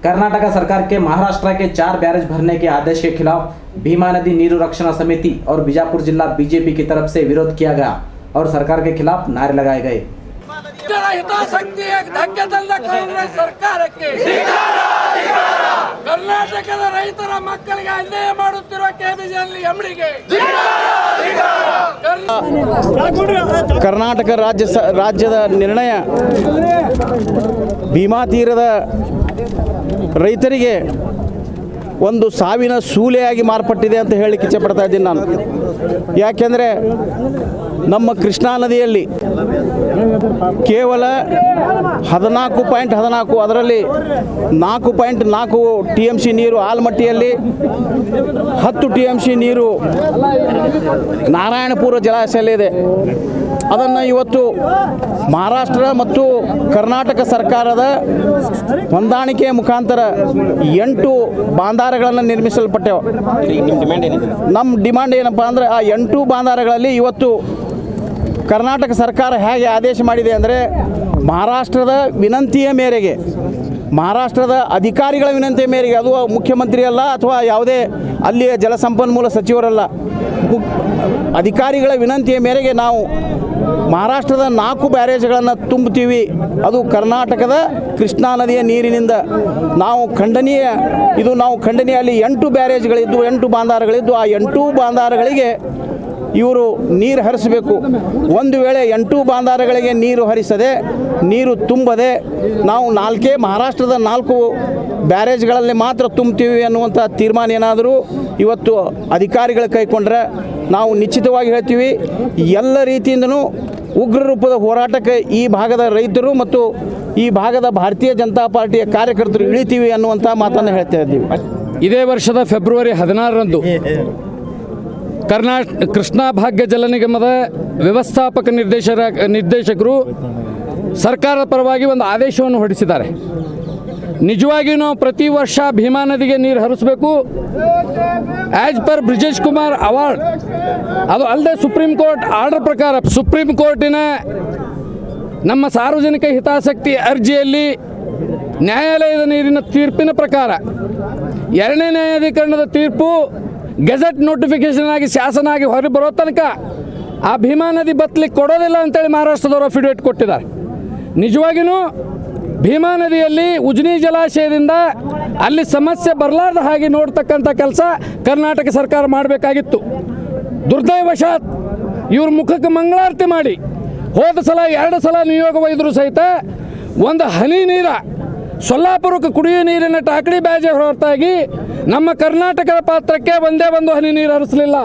कर्नाटक सरकार के महाराष्ट्र के 4 बैरेज भरने के आदेश के खिलाफ भीमा नदी नीरू रक्षणा समिति और बीजापुर जिला बीजेपी की तरफ से विरोध किया गया और सरकार के खिलाफ नारे लगाए गए। ಕರ್ನಾಟಕದ ರೈತರ ಮಕ್ಕಳಿಗೆ ಅನ್ಯಾಯ ಮಾಡುತ್ತಿರುವ ಕೆಬಿಜೆಯಲ್ಲಿ ಎಂಡಿಗೆ ಕರ್ನಾಟಕ ರಾಜ್ಯದ ನಿರ್ಣಯ ಭೀಮಾ ತೀರದ ರೈತರಿಗೆ ಒಂದು ಸಾವಿನ ಸೂಲೆಯಾಗಿ ಮಾರ್ಪಟ್ಟಿದೆ ಅಂತ ಹೇಳಲಿಕ್ಕೆ ಇಚ್ಛೆ ಪಡ್ತಾ ಇದ್ದೀನಿ ನಾನು। ಯಾಕೆಂದರೆ ನಮ್ಮ ಕೃಷ್ಣಾ ನದಿಯಲ್ಲಿ ಕೇವಲ 14.14 ಅದರಲ್ಲಿ 4.4 TMC ನೀರು ಆಲ್ಮಟ್ಟಿಯಲ್ಲಿ, 10 TMC ನೀರು ನಾರಾಯಣಪುರ ಜಲಾಶಯದಲ್ಲಿದೆ। ಅದನ್ನು ಇವತ್ತು ಮಹಾರಾಷ್ಟ್ರ ಮತ್ತು ಕರ್ನಾಟಕ ಸರ್ಕಾರದ ಹೊಂದಾಣಿಕೆ ಮುಖಾಂತರ 8 ಬಾಂಧಾರಗಳನ್ನು ನಿರ್ಮಿಸಲ್ಪಟ್ಟೆವು। ನಮ್ಮ ಡಿಮಾಂಡ್ ಏನಪ್ಪ ಅಂದರೆ ಆ 8 ಬಾಂಧಾರಗಳಲ್ಲಿ ಇವತ್ತು ಕರ್ನಾಟಕ ಸರ್ಕಾರ ಹೇಗೆ ಆದೇಶ ಮಾಡಿದೆ ಅಂದರೆ ಮಹಾರಾಷ್ಟ್ರದ ವಿನಂತಿಯ ಮೇರೆಗೆ, ಮಹಾರಾಷ್ಟ್ರದ ಅಧಿಕಾರಿಗಳ ವಿನಂತಿಯ ಮೇರೆಗೆ, ಅದು ಮುಖ್ಯಮಂತ್ರಿ ಅಲ್ಲ ಅಥವಾ ಯಾವುದೇ ಅಲ್ಲಿಯ ಜಲಸಂಪನ್ಮೂಲ ಸಚಿವರಲ್ಲ, ಅಧಿಕಾರಿಗಳ ವಿನಂತಿಯ ಮೇರೆಗೆ ನಾವು ಮಹಾರಾಷ್ಟ್ರದ 4 ಬ್ಯಾರೇಜ್ಗಳನ್ನು ತುಂಬುತ್ತೀವಿ। ಅದು ಕರ್ನಾಟಕದ ಕೃಷ್ಣಾ ನದಿಯ ನೀರಿನಿಂದ ನಾವು ಖಂಡನೀಯ ಅಲ್ಲಿ 8 ಬ್ಯಾರೇಜ್ಗಳಿದ್ದು 8 ಬಾಂಧಾರಗಳಿದ್ದು ಆ 8 ಬಾಂಧಾರಗಳಿಗೆ ಇವರು ನೀರು ಹರಿಸಬೇಕು। ಒಂದು ವೇಳೆ 8 ಬಾಂಧಾರಗಳಿಗೆ ನೀರು ಹರಿಸದೆ, ನೀರು ತುಂಬದೆ ನಾವು ಮಹಾರಾಷ್ಟ್ರದ 4 ಬ್ಯಾರೇಜ್ಗಳಲ್ಲಿ ಮಾತ್ರ ತುಂಬ್ತೀವಿ ಅನ್ನುವಂಥ ತೀರ್ಮಾನ ಏನಾದರೂ ಇವತ್ತು ಅಧಿಕಾರಿಗಳು ಕೈಗೊಂಡ್ರೆ ನಾವು ನಿಶ್ಚಿತವಾಗಿ ಹೇಳ್ತೀವಿ, ಎಲ್ಲ ರೀತಿಯಿಂದನೂ ಉಗ್ರ ರೂಪದ ಹೋರಾಟಕ್ಕೆ ಈ ಭಾಗದ ರೈತರು ಮತ್ತು ಈ ಭಾಗದ ಭಾರತೀಯ ಜನತಾ ಪಾರ್ಟಿಯ ಕಾರ್ಯಕರ್ತರು ಇಳಿತೀವಿ ಅನ್ನುವಂಥ ಮಾತನ್ನು ಹೇಳ್ತಾ ಇದ್ದೀವಿ। ಇದೇ ವರ್ಷದ ಫೆಬ್ರವರಿ 16ರಂದು ಕೃಷ್ಣಾ ಭಾಗ್ಯ ಜಲ ನಿಗಮದ ವ್ಯವಸ್ಥಾಪಕ ನಿರ್ದೇಶಕರು ಸರ್ಕಾರದ ಪರವಾಗಿ ಒಂದು ಆದೇಶವನ್ನು ಹೊರಡಿಸಿದ್ದಾರೆ। ನಿಜವಾಗಿಯೂ ನಾವು ಪ್ರತಿ ವರ್ಷ ಭೀಮಾ ನದಿಗೆ ನೀರು ಹರಿಸಬೇಕು as per Brijesh Kumar award, ಅದು ಅಲ್ಲದೆ ಸುಪ್ರೀಂ ಕೋರ್ಟ್ ಆರ್ಡರ್ ಪ್ರಕಾರ ಸುಪ್ರೀಂ ಕೋರ್ಟಿನ ನಮ್ಮ ಸಾರ್ವಜನಿಕ ಹಿತಾಸಕ್ತಿ ಅರ್ಜಿಯಲ್ಲಿ ನ್ಯಾಯಾಲಯದ ನೀರಿನ ತೀರ್ಪಿನ ಪ್ರಕಾರ 2ನೇ ನ್ಯಾಯಾಧೀಕರಣದ ತೀರ್ಪು ಗೆಜೆಟ್ ನೋಟಿಫಿಕೇಶನ್ ಆಗಿ ಶಾಸನ ಆಗಿ ಹೊರ ಬರೋ ತನಕ ಆ ಭೀಮಾ ನದಿ ಬತ್ತಲಿಕ್ಕೆ ಕೊಡೋದಿಲ್ಲ ಅಂತೇಳಿ ಮಹಾರಾಷ್ಟ್ರದವರು ಅಫಿಡೇವಿಟ್ ಕೊಟ್ಟಿದ್ದಾರೆ। ನಿಜವಾಗಿಯೂ ಭೀಮಾ ನದಿಯಲ್ಲಿ ಉಜ್ನಿ ಜಲಾಶಯದಿಂದ ಅಲ್ಲಿ ಸಮಸ್ಯೆ ಬರಲಾರ್ದ ಹಾಗೆ ನೋಡ್ತಕ್ಕಂಥ ಕೆಲಸ ಕರ್ನಾಟಕ ಸರ್ಕಾರ ಮಾಡಬೇಕಾಗಿತ್ತು। ದುರ್ದೈವಶಾತ್ ಇವ್ರ ಮುಖಕ್ಕೆ ಮಂಗಳಾರತಿ ಮಾಡಿ ಹೋದ ಸಲ 2 ಸಲ ನಿಯೋಗ ಒಯ್ದರೂ ಸಹಿತ ಒಂದು ಹನಿ ನೀರ ಸೊಲ್ಲಾಪುರಕ್ಕೆ ಕುಡಿಯುವ ನೀರಿನ ಟಾಕಡಿ ಬ್ಯಾಜೆ ಹೊರತಾಗಿ ನಮ್ಮ ಕರ್ನಾಟಕದ ಪಾತ್ರಕ್ಕೆ ಒಂದೇ ಒಂದು ಹನಿ ನೀರು ಹರಿಸಲಿಲ್ಲ।